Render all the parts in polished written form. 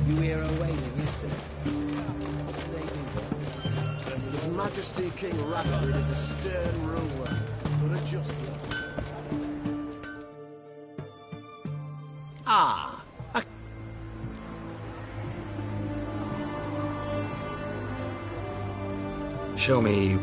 You hear her wailing yesterday? What do they do? His Majesty King Rabbit is a stern ruler, but a just one. Ah! Show me.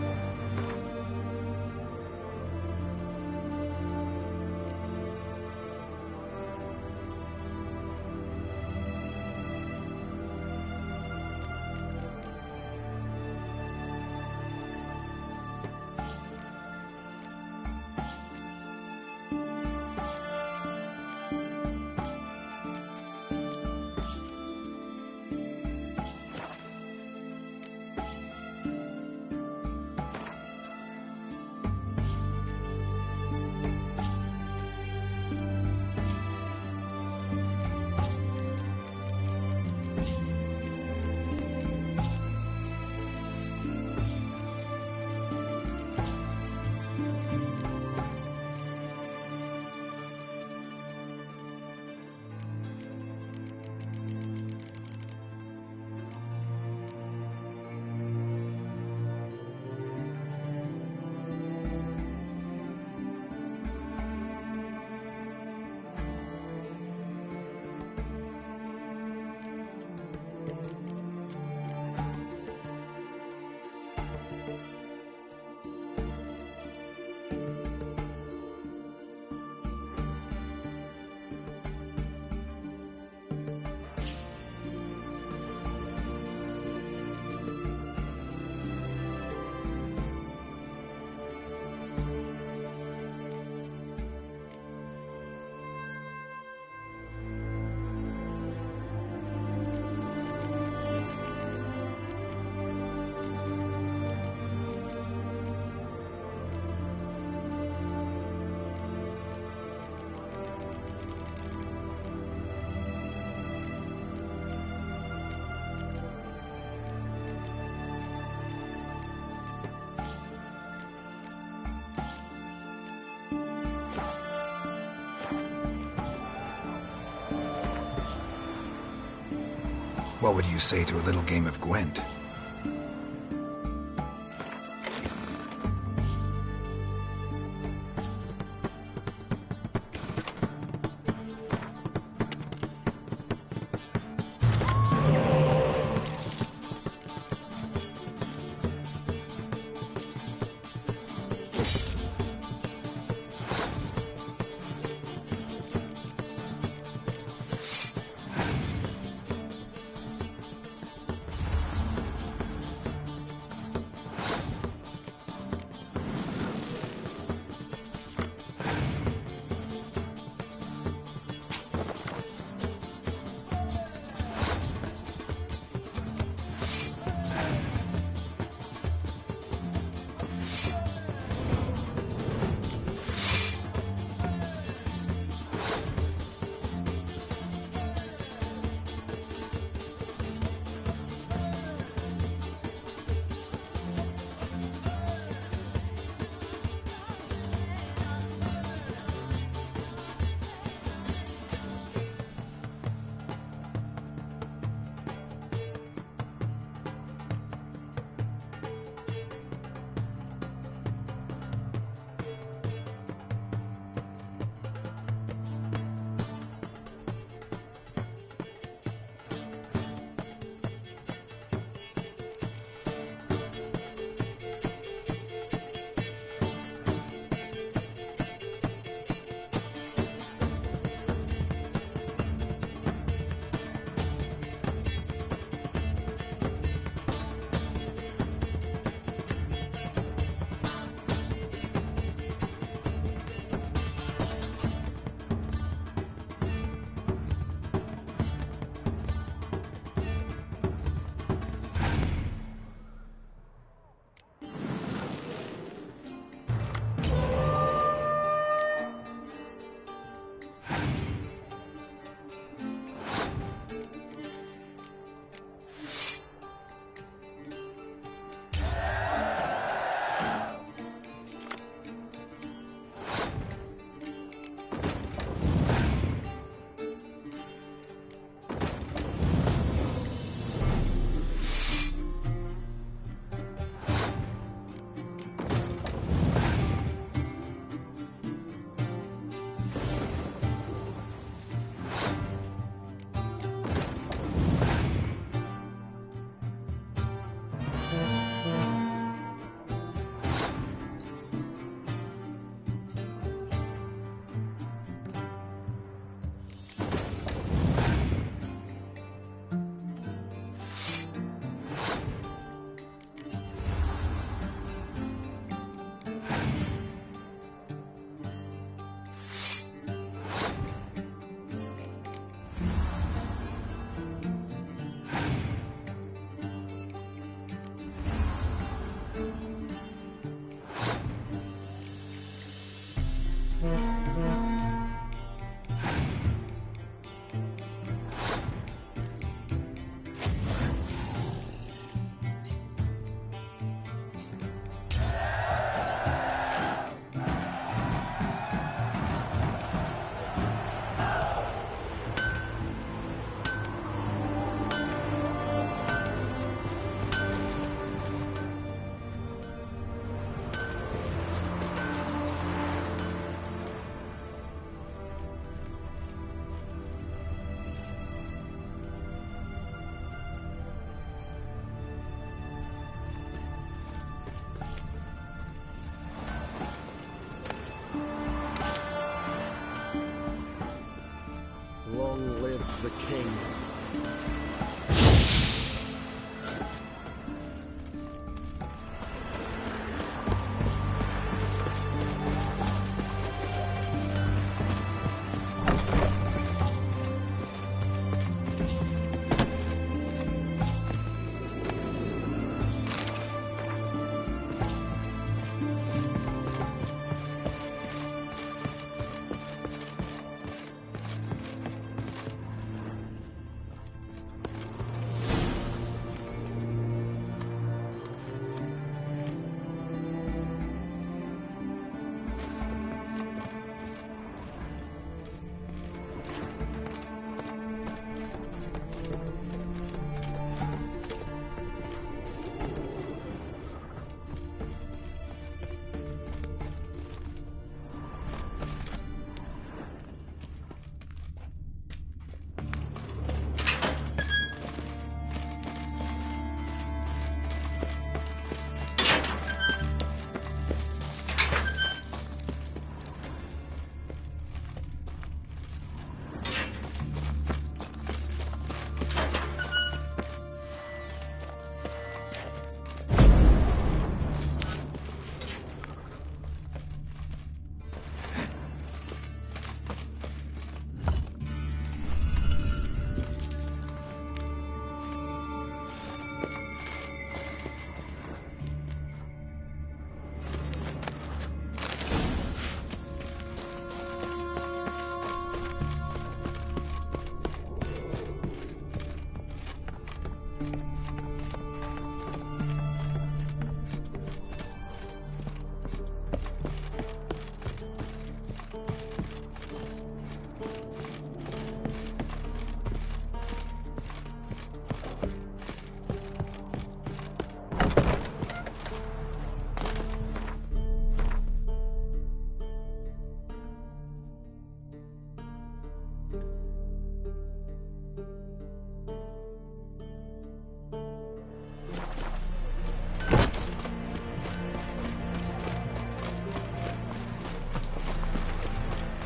What would you say to a little game of Gwent? Long live the king.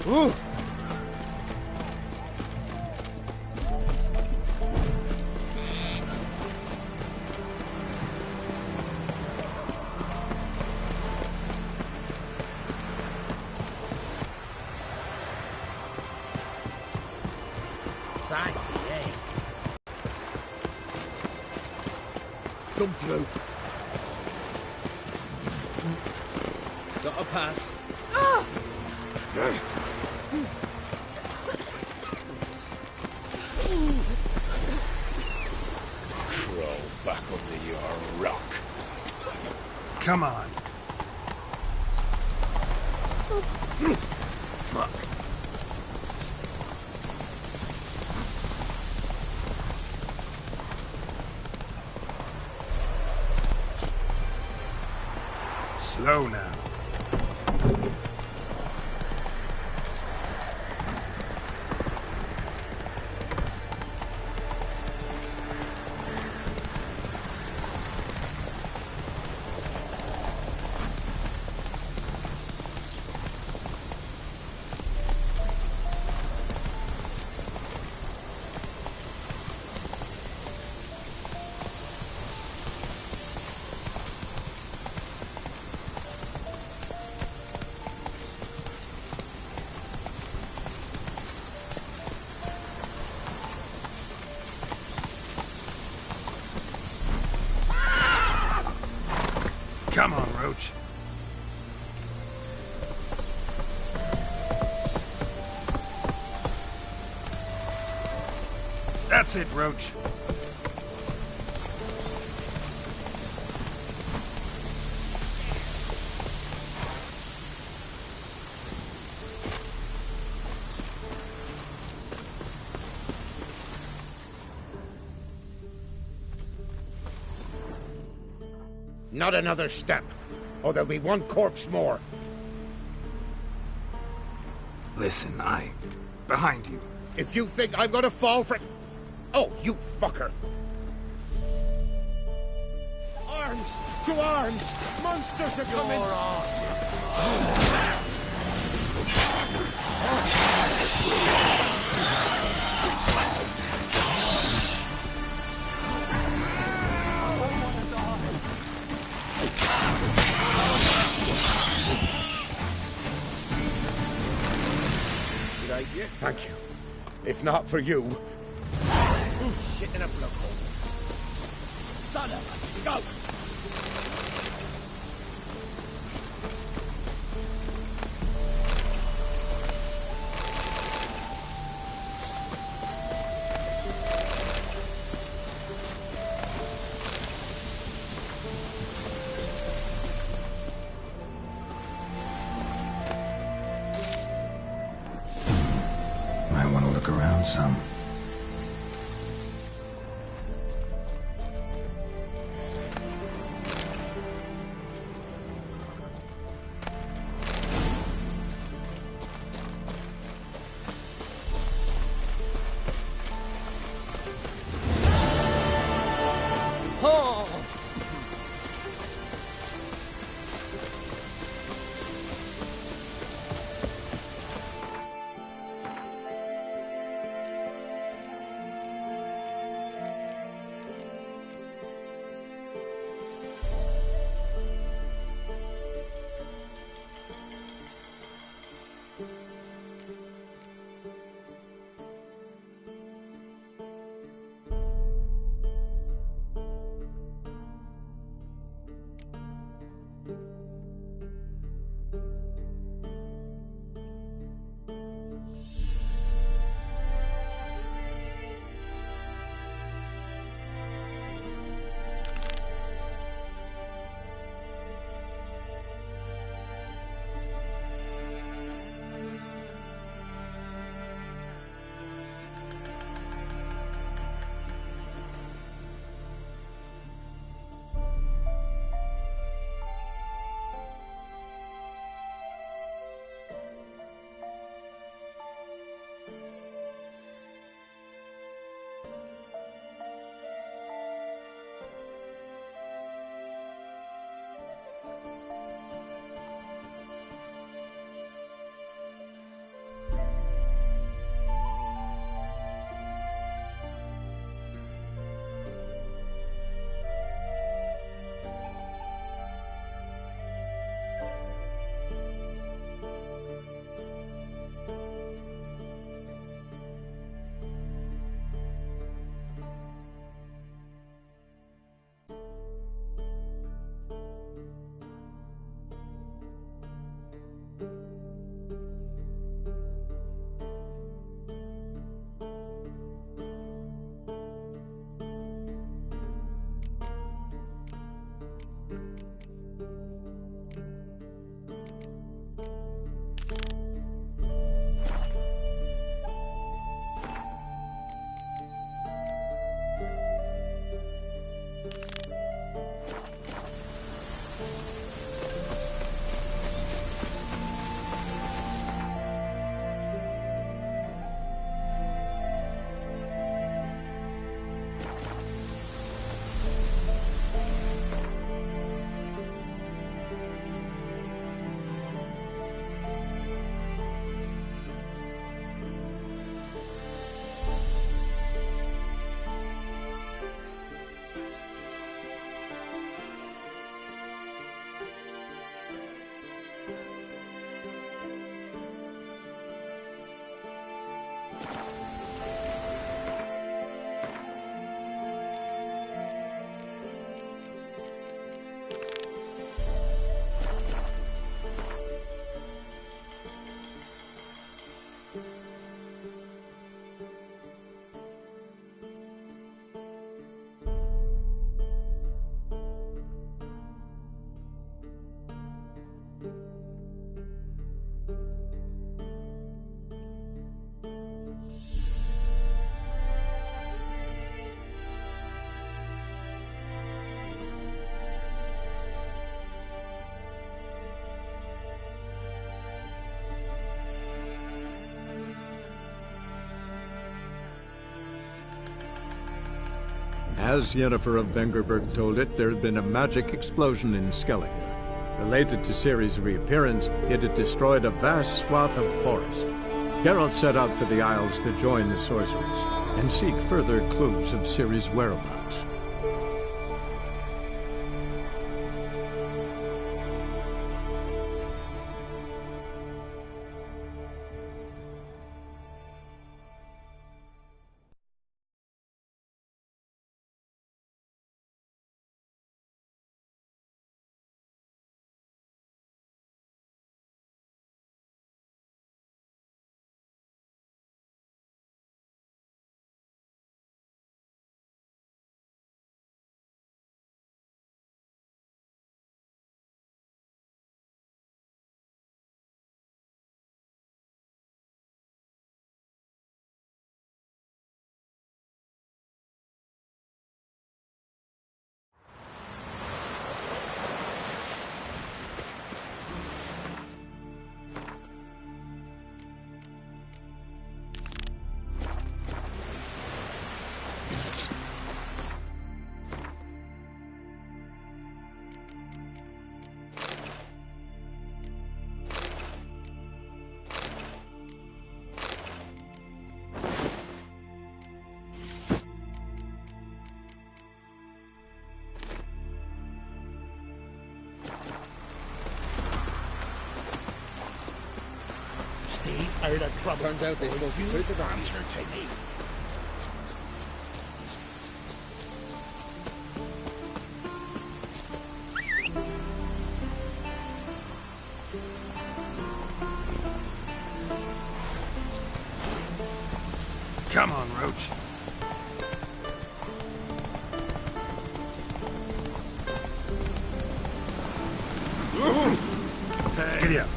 Ooh. Feisty, eh? Come through. Got a pass. Crawl back under your rock. Come on. Fuck. Slow now. Come on, Roach. That's it, Roach. Not another step, or there'll be one corpse more. Listen, behind you. If you think I'm gonna fall for... Oh, you fucker! Arms! To arms! Monsters are coming! If not for you... Shit in a blood hole. Son of a goat! Might want to look around some. As Yennefer of Vengerberg told it, there had been a magic explosion in Skellige. Related to Ciri's reappearance, it had destroyed a vast swath of forest. Geralt set out for the Isles to join the sorcerers and seek further clues of Ciri's whereabouts. out of trouble. Turns out they spoke the truth about Answer to me. Come on, Roach. Giddy up.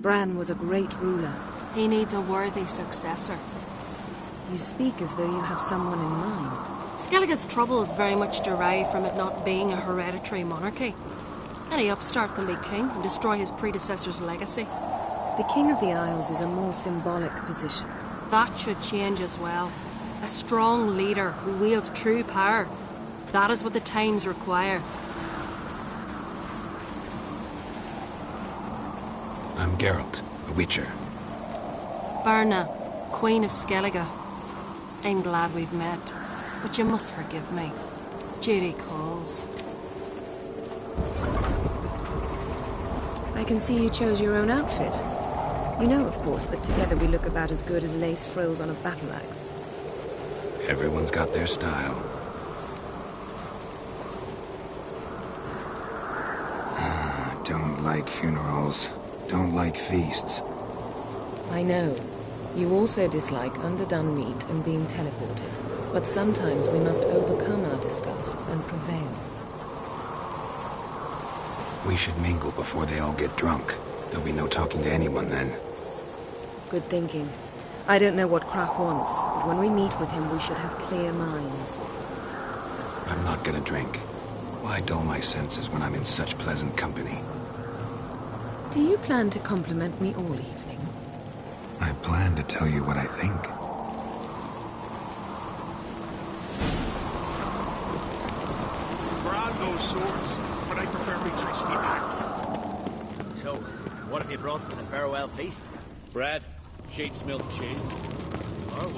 Bran was a great ruler. He needs a worthy successor. You speak as though you have someone in mind. Skellige's troubles very much derive from it not being a hereditary monarchy. Any upstart can be king and destroy his predecessor's legacy. The King of the Isles is a more symbolic position. That should change as well. A strong leader who wields true power. That is what the times require. I'm Geralt, a Witcher. Berna, Queen of Skellige. I'm glad we've met, but you must forgive me. Duty calls. I can see you chose your own outfit. You know, of course, that together we look about as good as lace frills on a battle axe. Everyone's got their style. Don't like funerals. Don't like feasts. I know. You also dislike underdone meat and being teleported. But sometimes we must overcome our disgusts and prevail. We should mingle before they all get drunk. There'll be no talking to anyone then. Good thinking. I don't know what Krach wants, but when we meet with him, we should have clear minds. I'm not gonna drink. Why dull my senses when I'm in such pleasant company? Do you plan to compliment me all evening? I plan to tell you what I think. Brand those swords, but I prefer my trusty axe. So, what have you brought for the farewell feast? Bread, sheep's milk cheese.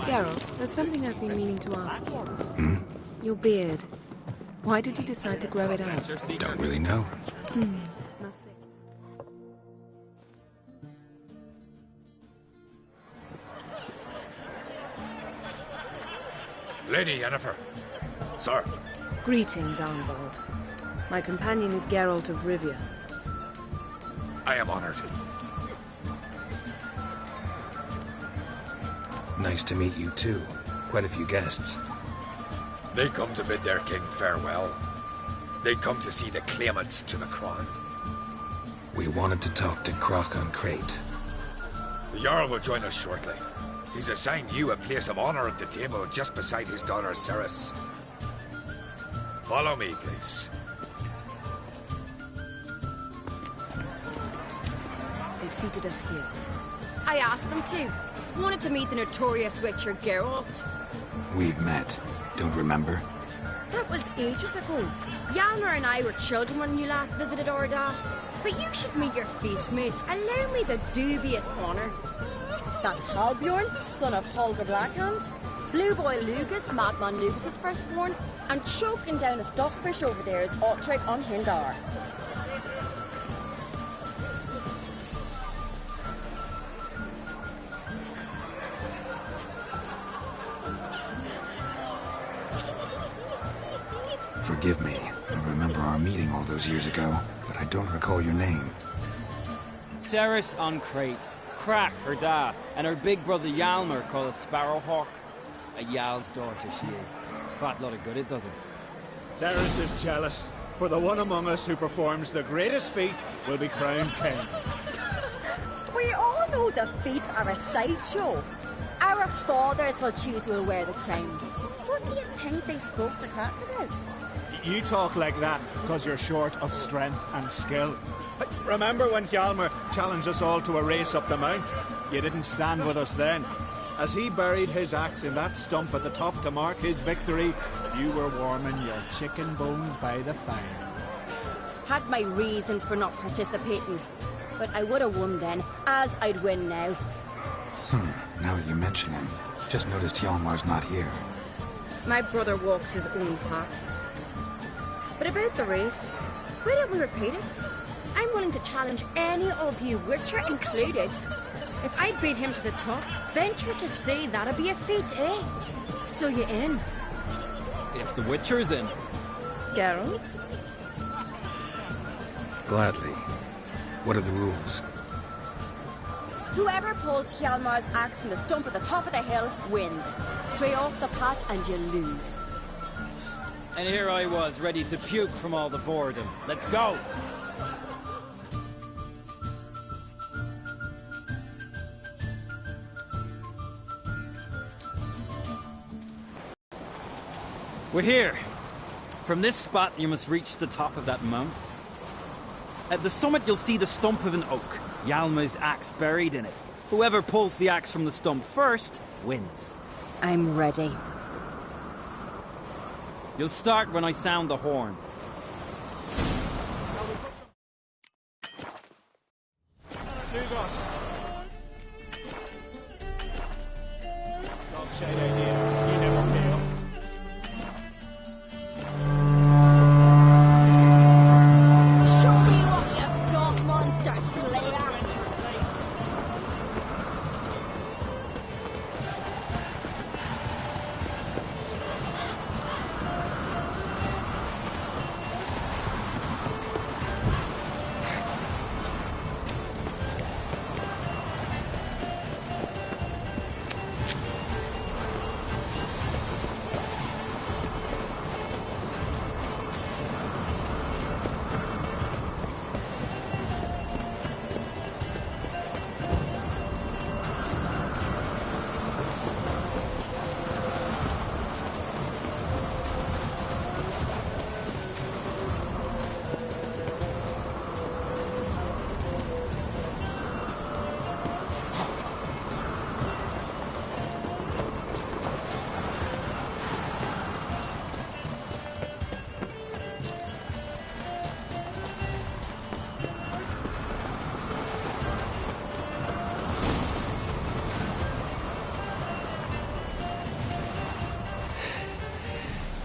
Geralt, there's something I've been meaning to ask you. Your beard. Why did you decide to grow it out? Don't really know. Must say. Lady Yennefer. Sir. Greetings, Arnvald. My companion is Geralt of Rivia. I am honored. Nice to meet you too. Quite a few guests. They come to bid their king farewell. They come to see the claimants to the crown. We wanted to talk to Krach on Crate. The Jarl will join us shortly. He's assigned you a place of honor at the table just beside his daughter Ceres. Follow me, please. They've seated us here. I asked them to. Wanted to meet the notorious Witcher Geralt. We've met. Don't remember? That was ages ago. Hjalmar and I were children when you last visited Orda. But you should meet your feast mates. Allow me the dubious honor. That's Halbjorn, son of Holger Blackhand. Blue Boy Lugas, Madman Lugas' firstborn. And choking down a stockfish over there is Otrek on Hindar. Forgive me. I remember our meeting all those years ago, but I don't recall your name. Ceres on Crate. Krach, her dad, and her big brother Hjalmar called a Sparrowhawk. A Jarl's daughter she is. Fat lot of good it does her. Ceres is jealous, for the one among us who performs the greatest feat will be crowned king. We all know the feats are a sideshow. Our fathers will choose who will wear the crown. What do you think they spoke to Krach about? You talk like that because you're short of strength and skill. Remember when Hjalmar challenged us all to a race up the mount? You didn't stand with us then. As he buried his axe in that stump at the top to mark his victory, you were warming your chicken bones by the fire. Had my reasons for not participating, but I would have won then, as I'd win now. Now that you mention him, just noticed Hjalmar's not here. My brother walks his own paths. But about the race, why don't we repeat it? I'm willing to challenge any of you, Witcher included. If I beat him to the top, venture to say that'd be a feat, eh? So you in? If the Witcher's in. Geralt? Gladly. What are the rules? Whoever pulls Hjalmar's axe from the stump at the top of the hill wins. Stray off the path and you lose. And here I was, ready to puke from all the boredom. Let's go! We're here. From this spot, you must reach the top of that mount. At the summit, you'll see the stump of an oak. Hjalmar's axe buried in it. Whoever pulls the axe from the stump first, wins. I'm ready. You'll start when I sound the horn. Lugos. Dog shade idea. You never pay up. Show me what you've got, monster slayer!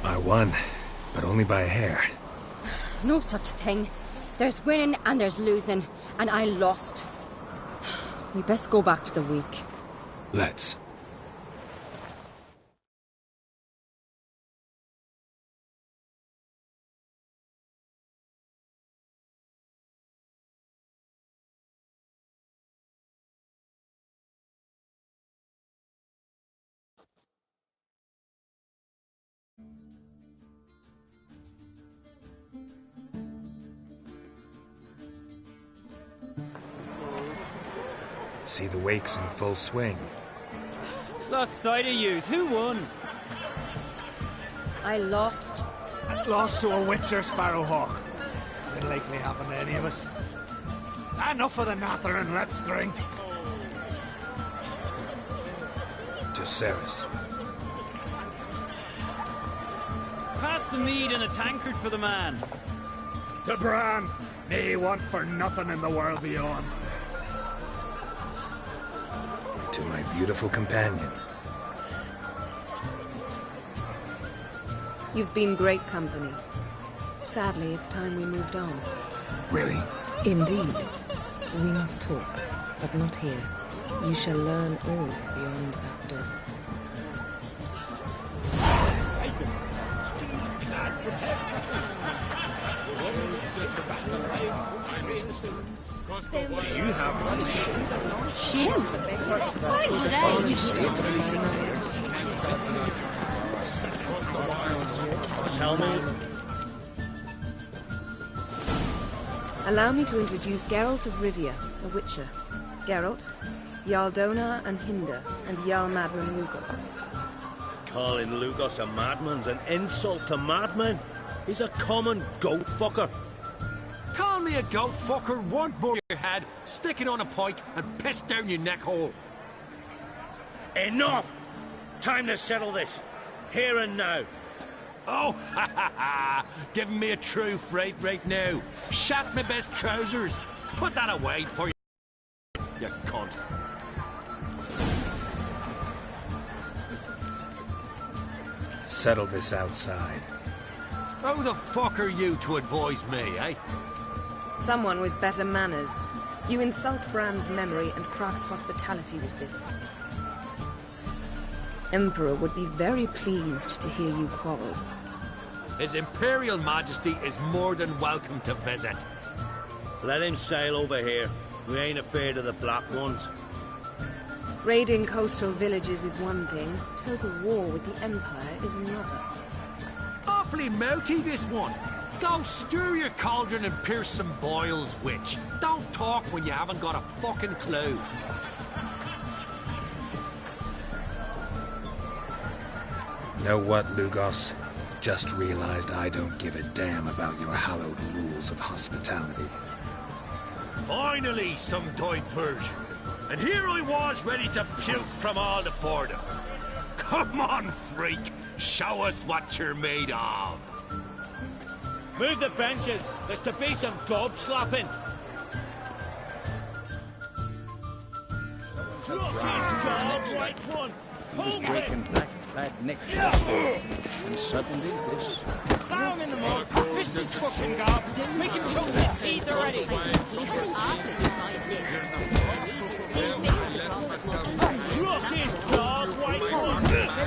I won, but only by a hair. No such thing. There's winning and there's losing, and I lost. We best go back to the week. Let's. See the wakes in full swing. Lost sight of yous. Who won? I lost. Lost to a Witcher Sparrowhawk. Didn't likely happen to any of us. Enough of the nattering, let's drink. To Ceres. Pass the mead and a tankard for the man. To Bran, me want for nothing in the world beyond. To my beautiful companion. You've been great company. Sadly, it's time we moved on. Really? Indeed. We must talk, but not here. You shall learn all beyond that door. Do you have one? Shame? Why would I? Tell me. Allow me to introduce Geralt of Rivia, a Witcher. Geralt, Jarl Donar and Hinder, and Jarl Madman Lugos. Calling Lugos a madman's an insult to madmen. He's a common goat fucker. Call me a goat fucker want more your head, stick it on a pike, and piss down your neck hole. Enough! Time to settle this. Here and now. Oh, ha ha ha! Giving me a true fright right now. Shat my best trousers. Put that away for you cunt. Settle this outside. Who the fuck are you to advise me, eh? Someone with better manners. You insult Bran's memory and Crach's hospitality with this. Emperor would be very pleased to hear you quarrel. His Imperial Majesty is more than welcome to visit. Let him sail over here. We ain't afraid of the Black Ones. Raiding coastal villages is one thing. Total war with the Empire is another. Awfully mouty, this one. Go stir your cauldron and pierce some boils, witch. Don't talk when you haven't got a fucking clue. Know what, Lugos? Just realized I don't give a damn about your hallowed rules of hospitality. Finally, some diversion. And here I was ready to puke from all the boredom. Come on, freak. Show us what you're made of. Move the benches. There's to be some gob slapping. Cross his gob, right one. Hold it. Breaking black bad neck. And suddenly this. Plow him in the mud. Fist his fucking gob. Make him choke his teeth already. Cross his gob, right one.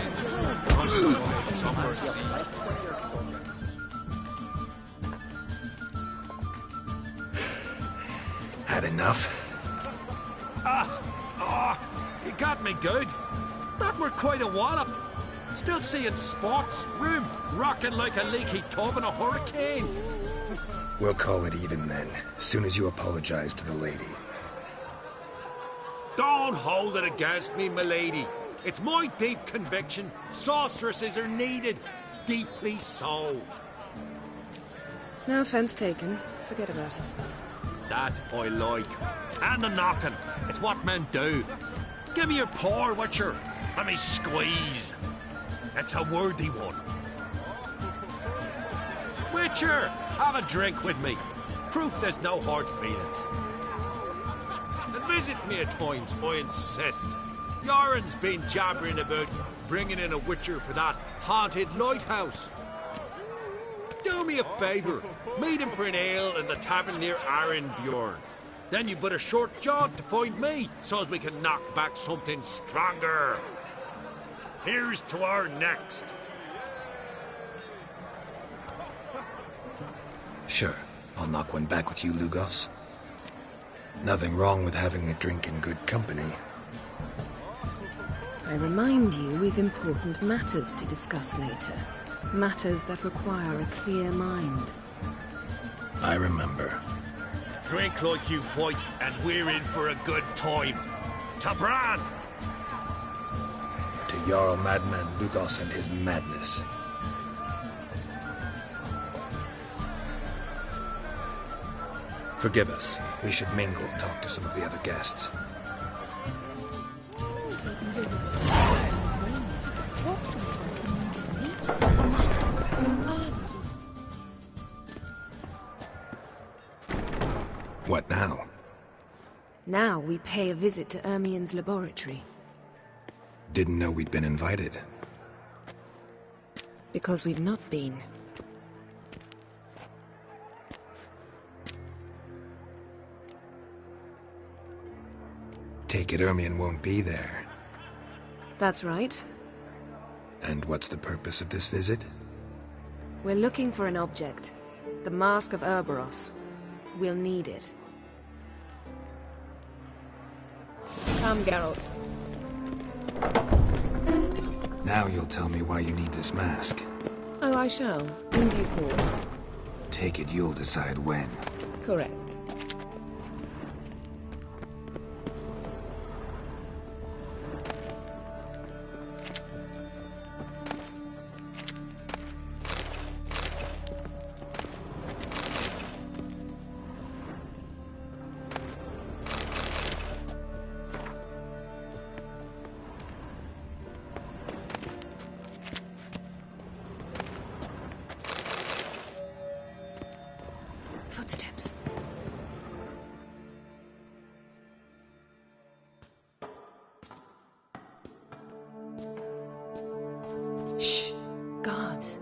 Had enough? You got me good. That were quite a wallop. Still seeing spots, room rocking like a leaky tub in a hurricane. We'll call it even then, soon as you apologize to the lady. Don't hold it against me, milady. It's my deep conviction. Sorceresses are needed. Deeply so. No offense taken. Forget about it. That I like. And the knocking. It's what men do. Give me your paw, Witcher. Let me squeeze. It's a worthy one. Witcher, have a drink with me. Proof there's no hard feelings. And visit me at times, I insist. Yoren's been jabbering about bringing in a Witcher for that haunted lighthouse. Do me a favour. Meet him for an ale in the tavern near Arenbjorn. Then you but a short jaunt to find me, so as we can knock back something stronger. Here's to our next. Sure, I'll knock one back with you, Lugos. Nothing wrong with having a drink in good company. I remind you we've important matters to discuss later. Matters that require a clear mind. I remember. Drink like you fight, and we're in for a good time. To Bran! To Jarl Madman Lugos and his madness. Forgive us. We should mingle and talk to some of the other guests. Talks to us What now? Now we pay a visit to Ermien's laboratory. Didn't know we'd been invited. Because we've not been. Take it Ermien won't be there. That's right. And what's the purpose of this visit? We're looking for an object. The Mask of Ouroboros. We'll need it. Come, Geralt. Now you'll tell me why you need this mask. Oh, I shall. In due course. Take it you'll decide when. Correct. guards.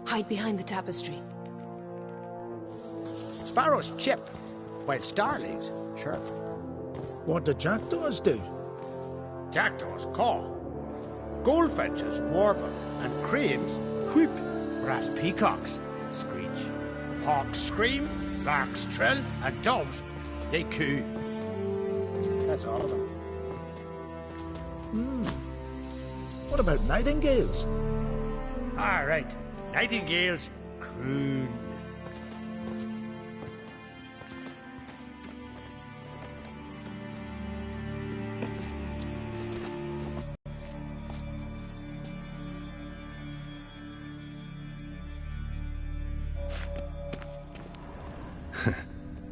Hide behind the tapestry. Sparrows chip, while starlings chirp. What do jackdaws do? Jackdaws caw. Goldfinches warble, and cranes whoop, whereas peacocks screech. Hawks scream, larks trill, and doves, they coo. That's all of them. What about nightingales? Ah, right. Nightingales croon.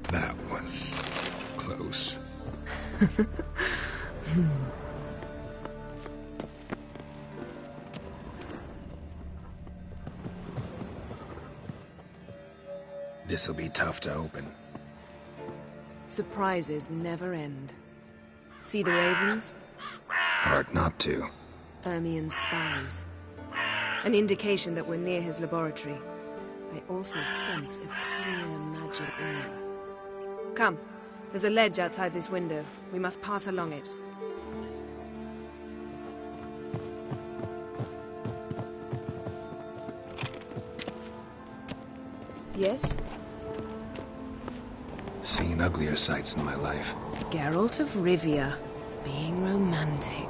That was close. This'll be tough to open. Surprises never end. See the ravens? Hard not to. Ermien's spies. An indication that we're near his laboratory. I also sense a clear magic aura. Come, there's a ledge outside this window. We must pass along it. Yes? Seen uglier sights in my life. Geralt of Rivia, being romantic.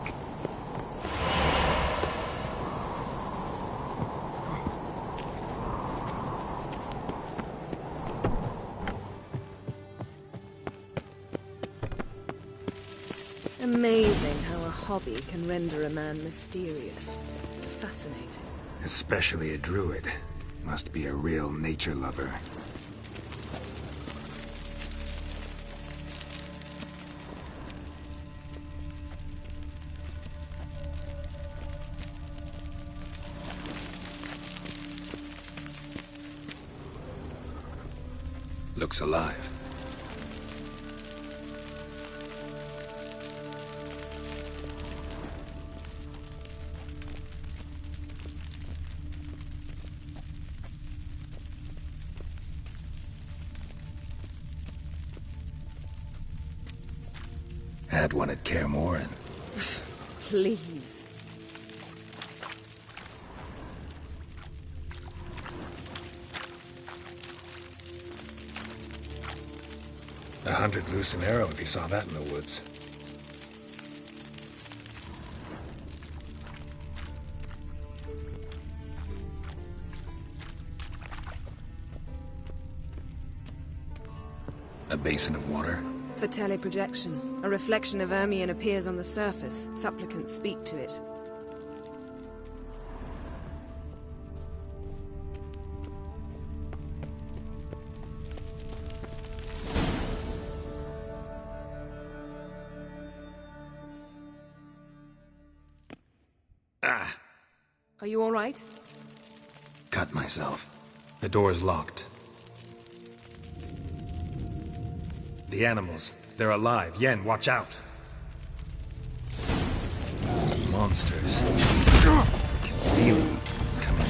Amazing how a hobby can render a man mysterious. Fascinating. Especially a druid. Must be a real nature lover. Looks alive. Had one at Kaer Morhen. Please. A hunter'd loose an arrow if he saw that in the woods. A basin of water? For teleprojection. A reflection of Ermien appears on the surface. Supplicants speak to it. Ah! Are you all right? Cut myself. The door's locked. The animals. They're alive. Yen, watch out. Monsters. I can feel them coming.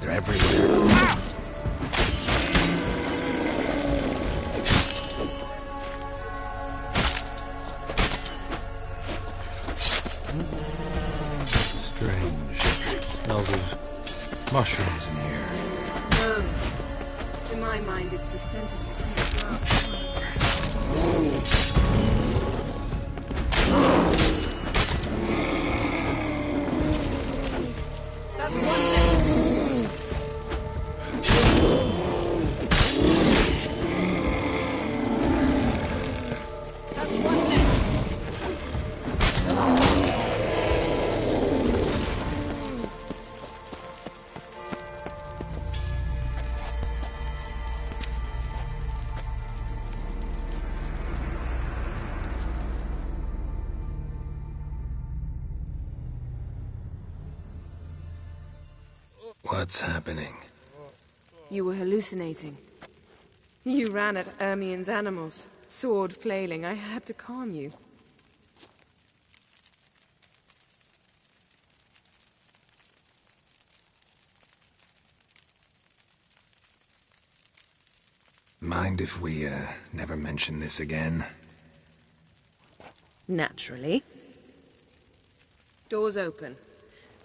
They're everywhere. Strange. Smells of mushrooms in here. No. To my mind, it's the scent of snake grass. That's one less. That's one less. What's happening? You were hallucinating. You ran at Ermien's animals, sword flailing. I had to calm you. Mind if we, never mention this again? Naturally. Doors open.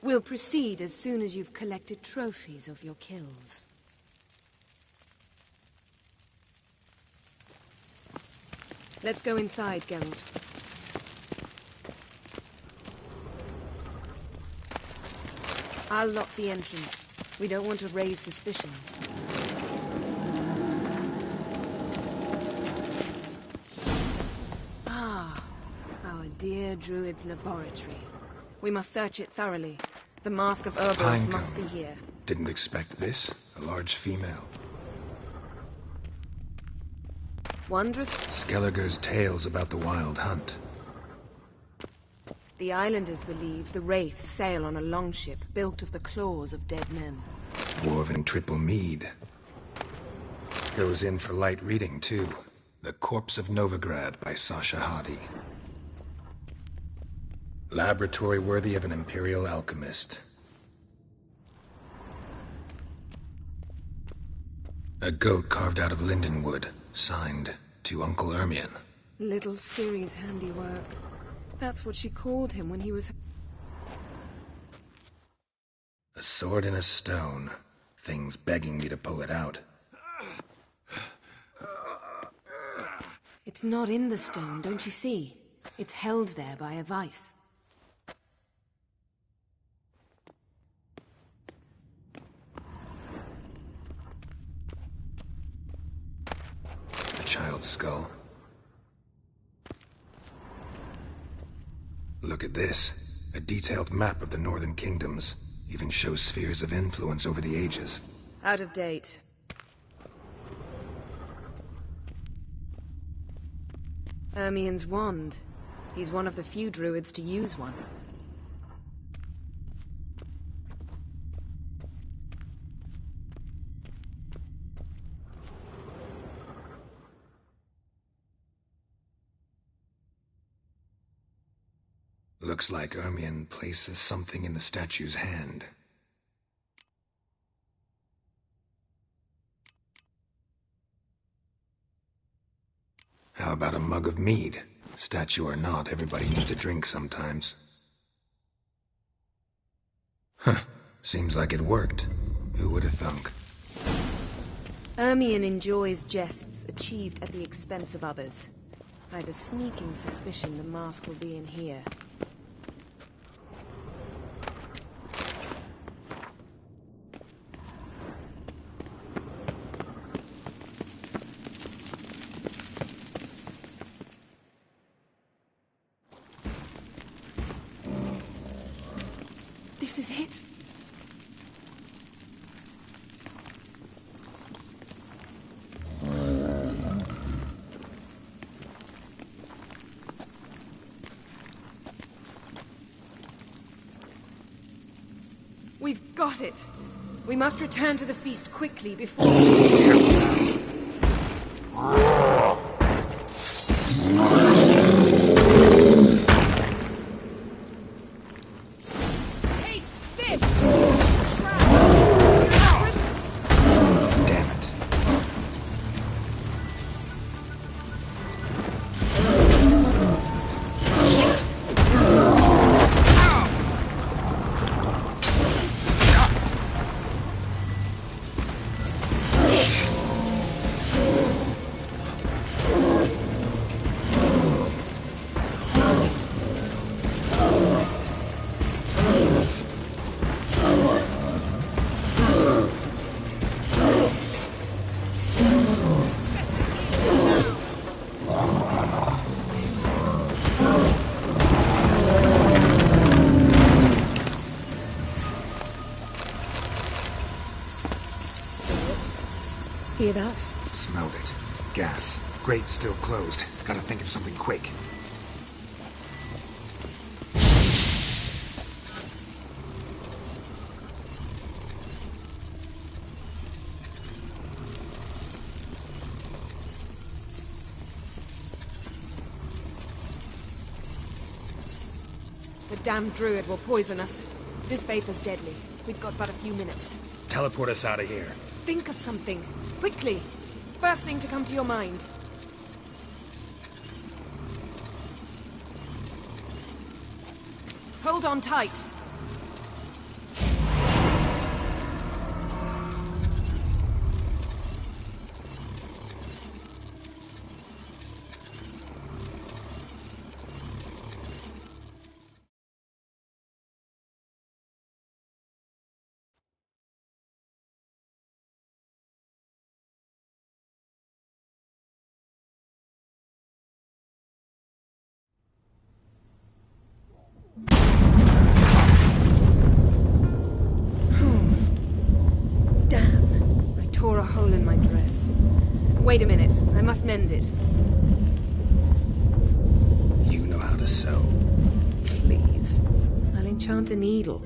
We'll proceed as soon as you've collected trophies of your kills. Let's go inside, Geralt. I'll lock the entrance. We don't want to raise suspicions. Ah, our dear Druid's laboratory. We must search it thoroughly. The Mask of Urbos must be here. Didn't expect this. A large female. Wondrous. Skellige's tales about the Wild Hunt. The islanders believe the Wraiths sail on a longship built of the claws of dead men. Dwarven triple mead. Goes in for light reading, too. The Corpse of Novigrad by Sasha Hadi. Laboratory worthy of an imperial alchemist. A goat carved out of lindenwood, signed to Uncle Ermion. Little Ciri's handiwork. That's what she called him when he was... A sword in a stone. Things begging me to pull it out. It's not in the stone, don't you see? It's held there by a vice. A child's skull. Look at this. A detailed map of the northern kingdoms. Even shows spheres of influence over the ages. Out of date. Ermion's wand. He's one of the few druids to use one. Looks like Ermion places something in the statue's hand. How about a mug of mead? Statue or not, everybody needs a drink sometimes. Huh. Seems like it worked. Who would have thunk? Ermion enjoys jests achieved at the expense of others. I've a sneaking suspicion the mask will be in here. This is it. We've got it. We must return to the feast quickly before... Hear that? Smelled it. Gas. Grate still closed. Gotta think of something quick. The damned druid will poison us. This vapor's deadly. We've got but a few minutes. Teleport us out of here. Think of something. Quickly. first thing to come to your mind? Hold on tight. Tore a hole in my dress. Wait a minute, I must mend it. You know how to sew. Please. I'll enchant a needle.